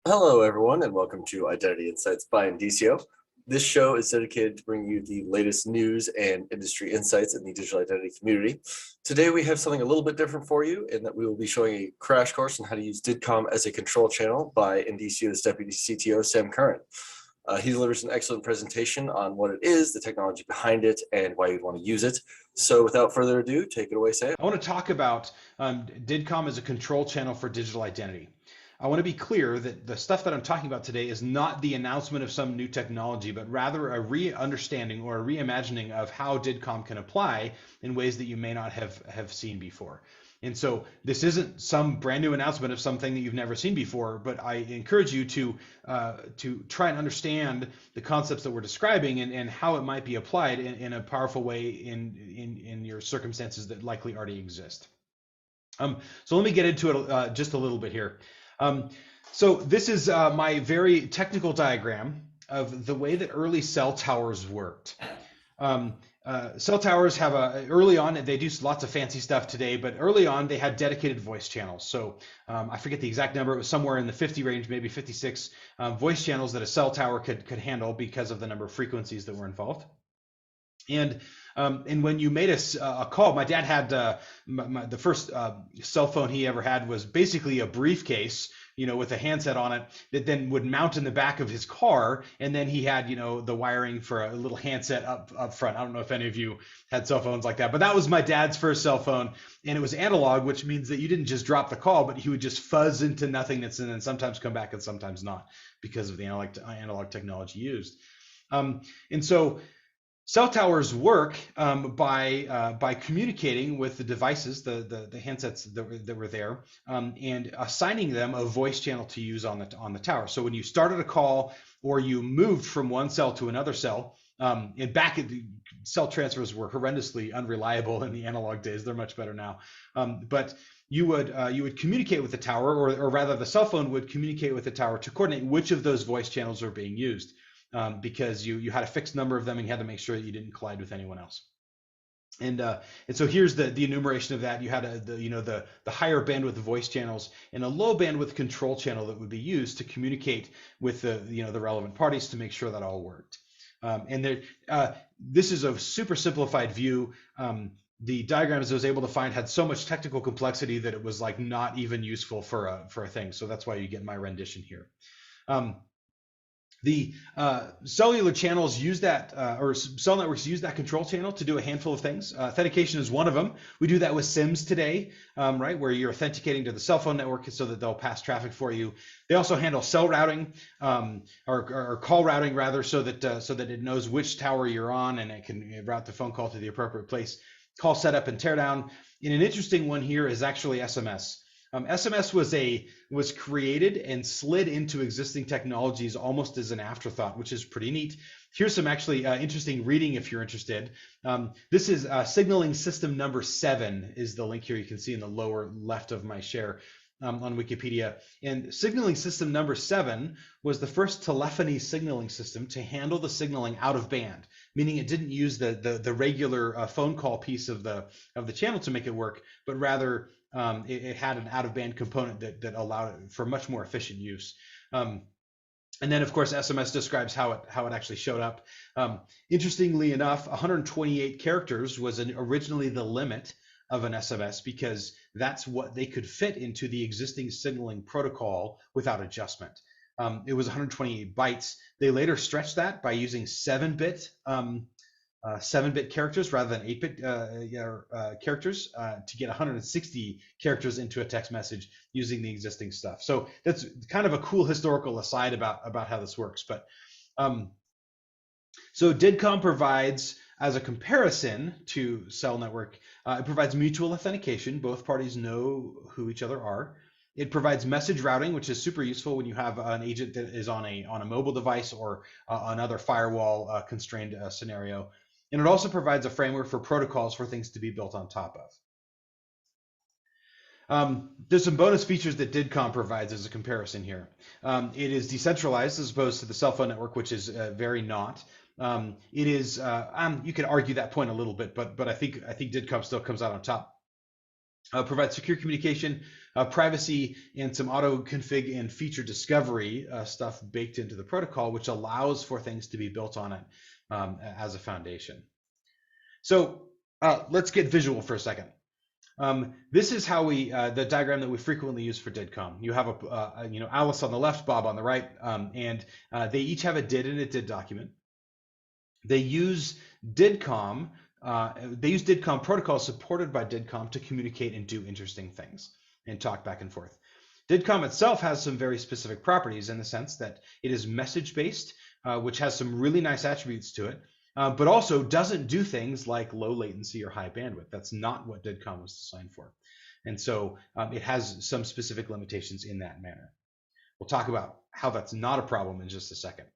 Hello, everyone, and welcome to Identity Insights by Indicio. This show is dedicated to bring you the latest news and industry insights in the digital identity community. Today, we have something a little bit different for you in that we will be showing a crash course on how to use DIDComm as a control channel by Indicio's Deputy CTO, Sam Curren. He delivers an excellent presentation on what it is, the technology behind it, and why you'd want to use it. So without further ado, take it away, Sam. I want to talk about DIDComm as a control channel for digital identity. I want to be clear that the stuff that I'm talking about today is not the announcement of some new technology, but rather a re-understanding or a reimagining of how DIDComm can apply in ways that you may not have seen before. And so this isn't some brand new announcement of something that you've never seen before, but I encourage you to try and understand the concepts that we're describing and how it might be applied in a powerful way in your circumstances that likely already exist. So let me get into it just a little bit here. So this is my very technical diagram of the way that early cell towers worked. Cell towers have early on, they do lots of fancy stuff today, but early on they had dedicated voice channels. So I forget the exact number, it was somewhere in the 50 range, maybe 56 voice channels that a cell tower could handle because of the number of frequencies that were involved. And when you made a call, my dad had the first cell phone he ever had was basically a briefcase, with a handset on it that then would mount in the back of his car, and then he had, the wiring for a little handset up front. I don't know if any of you had cell phones like that, but that was my dad's first cell phone, and it was analog, which means that you didn't just drop the call, but he would just fuzz into nothingness and then sometimes come back and sometimes not because of the analog technology used. And so cell towers work by communicating with the devices, the handsets that were there, and assigning them a voice channel to use on the tower. So when you started a call or you moved from one cell to another cell, and cell transfers were horrendously unreliable in the analog days. They're much better now, but you would communicate with the tower, or rather the cell phone would communicate with the tower to coordinate which of those voice channels are being used. Because you had a fixed number of them and you had to make sure that you didn't collide with anyone else. And so here's the enumeration of that. You had the higher bandwidth voice channels and a low bandwidth control channel that would be used to communicate with the relevant parties to make sure that all worked. This is a super simplified view. The diagrams I was able to find had so much technical complexity that it was like not even useful for a thing. So that's why you get my rendition here. The cellular channels use that, or cell networks use that control channel to do a handful of things. Authentication is one of them. We do that with SIMs today, right, where you're authenticating to the cell phone network so that they'll pass traffic for you. They also handle cell routing, or call routing rather, so that it knows which tower you're on and it can route the phone call to the appropriate place. Call setup and teardown. And an interesting one here is actually SMS. SMS was created and slid into existing technologies almost as an afterthought, which is pretty neat. Here's some actually interesting reading if you're interested. This is signaling system number 7 is the link here. You can see in the lower left of my share on Wikipedia. And signaling system number 7 was the first telephony signaling system to handle the signaling out of band, meaning it didn't use the regular phone call piece of the channel to make it work, but rather it had an out-of-band component that allowed it for much more efficient use. And then, of course, SMS describes how it actually showed up. Interestingly enough, 128 characters was originally the limit of an SMS because that's what they could fit into the existing signaling protocol without adjustment. It was 128 bytes. They later stretched that by using 7-bit 7-bit characters rather than 8-bit characters to get 160 characters into a text message using the existing stuff. So that's kind of a cool historical aside about how this works. But so DIDComm provides, as a comparison to cell network, it provides mutual authentication. Both parties know who each other are. It provides message routing, which is super useful when you have an agent that is on a mobile device or another firewall constrained scenario. And it also provides a framework for protocols for things to be built on top of. There's some bonus features that DIDComm provides as a comparison here. It is decentralized as opposed to the cell phone network, which is very not. It is, you could argue that point a little bit, but I think DIDComm still comes out on top. Provides secure communication privacy and some auto config and feature discovery stuff baked into the protocol, which allows for things to be built on it as a foundation. So let's get visual for a second. This is how the diagram that we frequently use for DIDComm. You have Alice on the left, Bob on the right, and they each have a did and a did document. They use DIDComm. They use DIDComm protocols supported by DIDComm to communicate and do interesting things and talk back and forth. DIDComm itself has some very specific properties in the sense that it is message-based, which has some really nice attributes to it, but also doesn't do things like low latency or high bandwidth. That's not what DIDComm was designed for. And so it has some specific limitations in that manner. We'll talk about how that's not a problem in just a second.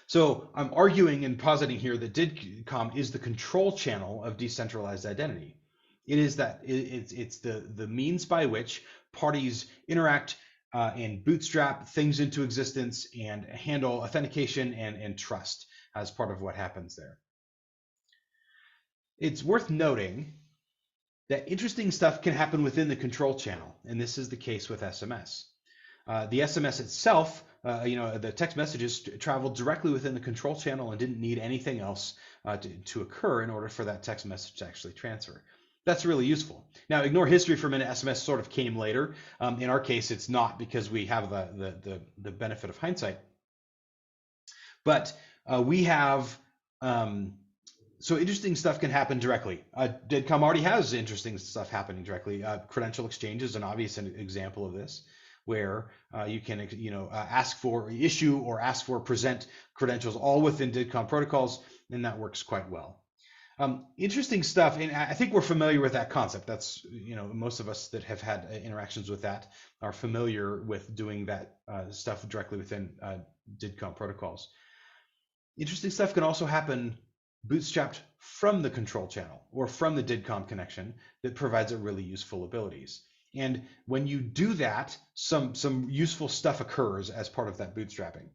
So I'm arguing and positing here that DIDComm is the control channel of decentralized identity. It is that it's the means by which parties interact and bootstrap things into existence and handle authentication and trust as part of what happens there. It's worth noting that interesting stuff can happen within the control channel, and this is the case with SMS. The SMS itself, the text messages traveled directly within the control channel and didn't need anything else to occur in order for that text message to actually transfer. That's really useful. Now, ignore history for a minute. SMS sort of came later. In our case, it's not because we have the benefit of hindsight. But we have, so interesting stuff can happen directly. DIDComm already has interesting stuff happening directly. Credential exchange is an obvious example of this, where you can ask for, issue or ask for, present credentials all within DIDComm protocols, and that works quite well. Interesting stuff, and I think we're familiar with that concept. That's, most of us that have had interactions with that are familiar with doing that stuff directly within DIDComm protocols. Interesting stuff can also happen bootstrapped from the control channel or from the DIDComm connection that provides it really useful abilities. And when you do that, some useful stuff occurs as part of that bootstrapping.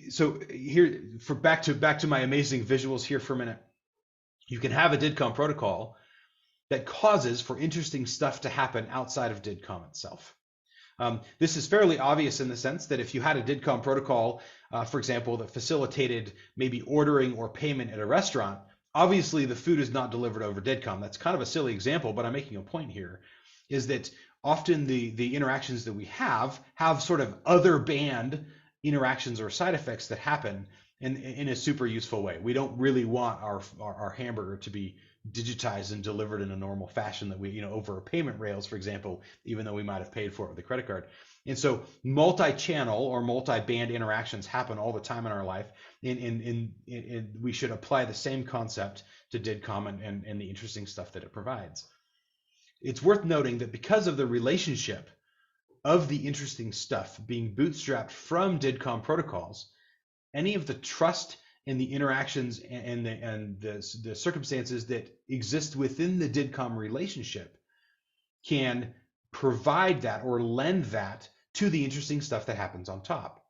So here, back to my amazing visuals here for a minute. You can have a DIDComm protocol that causes for interesting stuff to happen outside of DIDComm itself. This is fairly obvious in the sense that if you had a DIDComm protocol, for example, that facilitated maybe ordering or payment at a restaurant, obviously the food is not delivered over DIDComm. That's kind of a silly example, but I'm making a point here, is that often the interactions that we have sort of other band interactions or side effects that happen in a super useful way. We don't really want our hamburger to be digitized and delivered in a normal fashion that we, over payment rails, for example, even though we might have paid for it with a credit card. And so multi-channel or multi-band interactions happen all the time in our life, and we should apply the same concept to DIDComm and the interesting stuff that it provides. It's worth noting that because of the relationship of the interesting stuff being bootstrapped from DIDComm protocols, any of the trust and the interactions and the circumstances that exist within the DIDComm relationship can provide that or lend that to the interesting stuff that happens on top.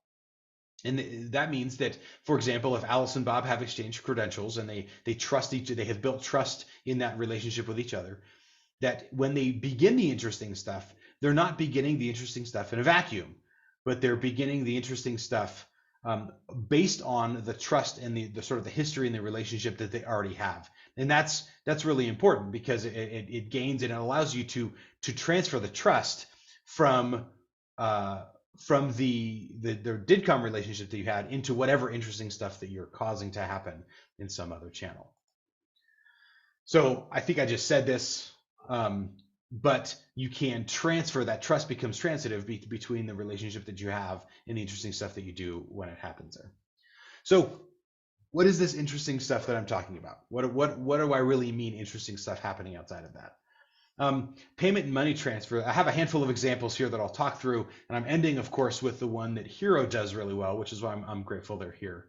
And that means that, for example, if Alice and Bob have exchanged credentials and they trust each other, they have built trust in that relationship with each other, that when they begin the interesting stuff, they're not beginning the interesting stuff in a vacuum, but they're beginning the interesting stuff based on the trust and the sort of the history and the relationship that they already have. And that's really important because it gains and it allows you to transfer the trust from the DIDComm relationship that you had into whatever interesting stuff that you're causing to happen in some other channel. So I think I just said this, but you can transfer that trust, becomes transitive between the relationship that you have and the interesting stuff that you do when it happens there. So what is this interesting stuff that I'm talking about? What do I really mean interesting stuff happening outside of that? Payment and money transfer. I have a handful of examples here that I'll talk through, and I'm ending, of course, with the one that Hero does really well, which is why I'm grateful they're here.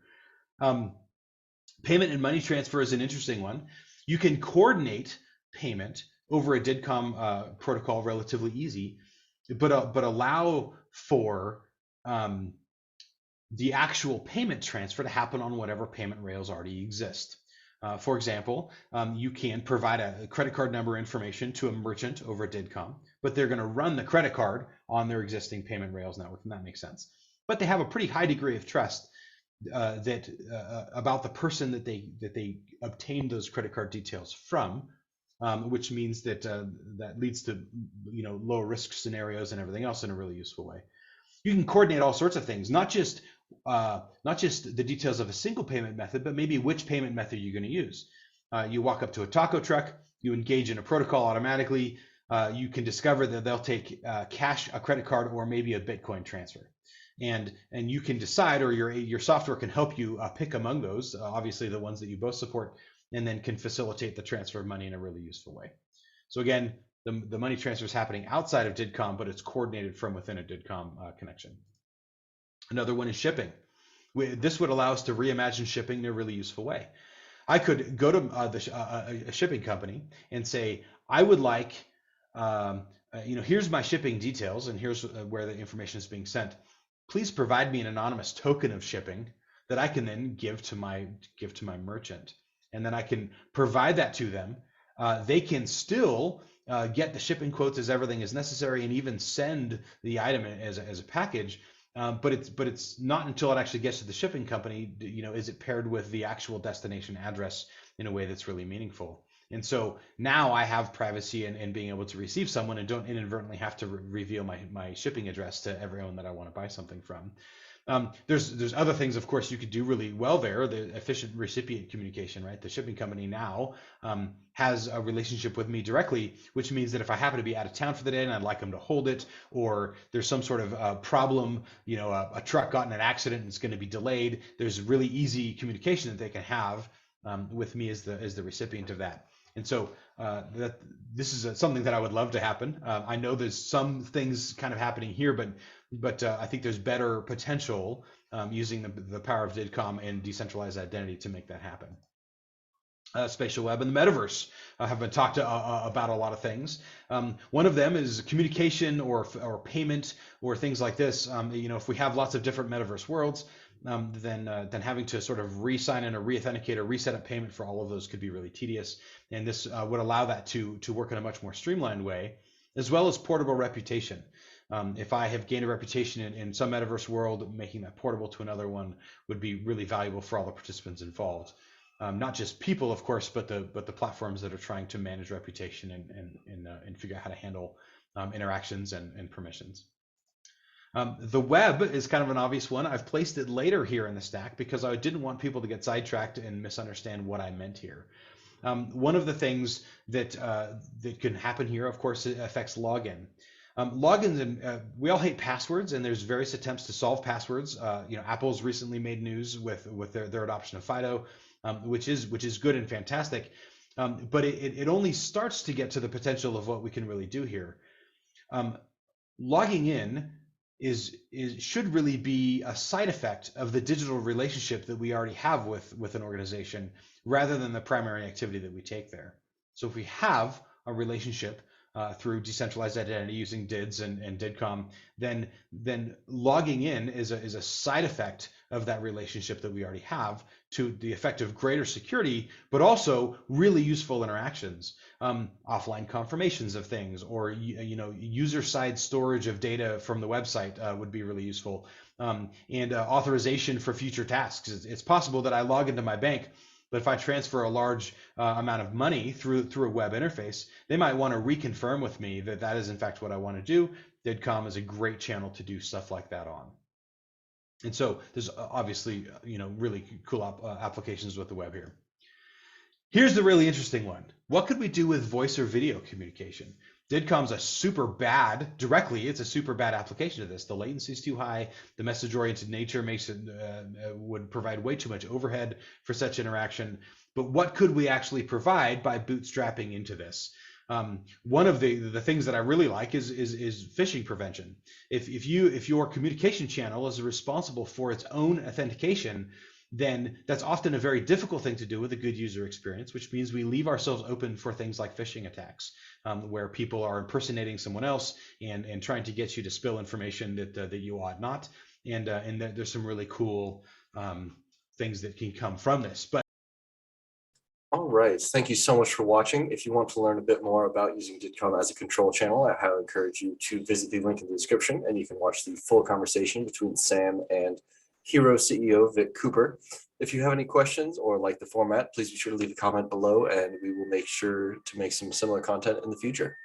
Payment and money transfer is an interesting one. You can coordinate payment over a DIDComm protocol relatively easy, but allow for the actual payment transfer to happen on whatever payment rails already exist. For example, you can provide a credit card number information to a merchant over at DIDComm, but they're going to run the credit card on their existing payment rails network, and that makes sense. But they have a pretty high degree of trust about the person that they obtained those credit card details from, which means that that leads to low risk scenarios and everything else in a really useful way. You can coordinate all sorts of things, not just the details of a single payment method, but maybe which payment method you're going to use. You walk up to a taco truck, you engage in a protocol automatically. You can discover that they'll take cash, a credit card, or maybe a Bitcoin transfer. And you can decide, or your software can help you pick among those, obviously the ones that you both support, and then can facilitate the transfer of money in a really useful way. So again, the money transfer is happening outside of DIDComm, but it's coordinated from within a DIDComm connection. Another one is shipping. This would allow us to reimagine shipping in a really useful way. I could go to a shipping company and say, I would like, here's my shipping details, and here's where the information is being sent. Please provide me an anonymous token of shipping that I can then give to my merchant, and then I can provide that to them. They can still get the shipping quotes as everything is necessary, and even send the item as a package. But it's not until it actually gets to the shipping company, is it paired with the actual destination address in a way that's really meaningful. And so now I have privacy and being able to receive someone and don't inadvertently have to reveal my shipping address to everyone that I want to buy something from. There's other things, of course, you could do really well there. The efficient recipient communication, right? The shipping company now has a relationship with me directly, which means that if I happen to be out of town for the day and I'd like them to hold it, or there's some sort of problem, a truck got in an accident and it's going to be delayed, there's really easy communication that they can have with me as the recipient of that. And so this is something that I would love to happen. I know there's some things kind of happening here, but I think there's better potential using the power of DIDComm and decentralized identity to make that happen. Spatial web and the metaverse have been talked about a lot of things. One of them is communication or payment or things like this. If we have lots of different metaverse worlds, then having to sort of re-sign in or re-authenticate or reset up payment for all of those could be really tedious. And this would allow that to work in a much more streamlined way, as well as portable reputation. If I have gained a reputation in some metaverse world, making that portable to another one would be really valuable for all the participants involved. Not just people, of course, but the platforms that are trying to manage reputation and figure out how to handle interactions and permissions. The web is kind of an obvious one. I've placed it later here in the stack because I didn't want people to get sidetracked and misunderstand what I meant here. One of the things that can happen here, of course, it affects login. Logins, and we all hate passwords, and there's various attempts to solve passwords. Apple's recently made news with their adoption of FIDO, which is good and fantastic. But it only starts to get to the potential of what we can really do here. Logging in should really be a side effect of the digital relationship that we already have with an organization, rather than the primary activity that we take there. So if we have a relationship through decentralized identity using DIDs and DIDComm, then logging in is a side effect of that relationship that we already have, to the effect of greater security, but also really useful interactions, offline confirmations of things, or user-side storage of data from the website would be really useful, and authorization for future tasks. It's possible that I log into my bank, but if I transfer a large amount of money through a web interface, they might want to reconfirm with me that is in fact what I want to do. DIDComm is a great channel to do stuff like that on. And so there's obviously really cool applications with the web here. Here's the really interesting one. What could we do with voice or video communication? DIDComm's a super bad application of this. The latency is too high. The message-oriented nature makes it would provide way too much overhead for such interaction. But what could we actually provide by bootstrapping into this? One of the things that I really like is phishing prevention. If your communication channel is responsible for its own authentication, then that's often a very difficult thing to do with a good user experience, which means we leave ourselves open for things like phishing attacks, where people are impersonating someone else and trying to get you to spill information that you ought not. And there's some really cool things that can come from this. But right. Thank you so much for watching. If you want to learn a bit more about using DIDComm as a control channel, I highly encourage you to visit the link in the description, and you can watch the full conversation between Sam and Hero CEO Vic Cooper. If you have any questions or like the format, please be sure to leave a comment below, and we will make sure to make some similar content in the future.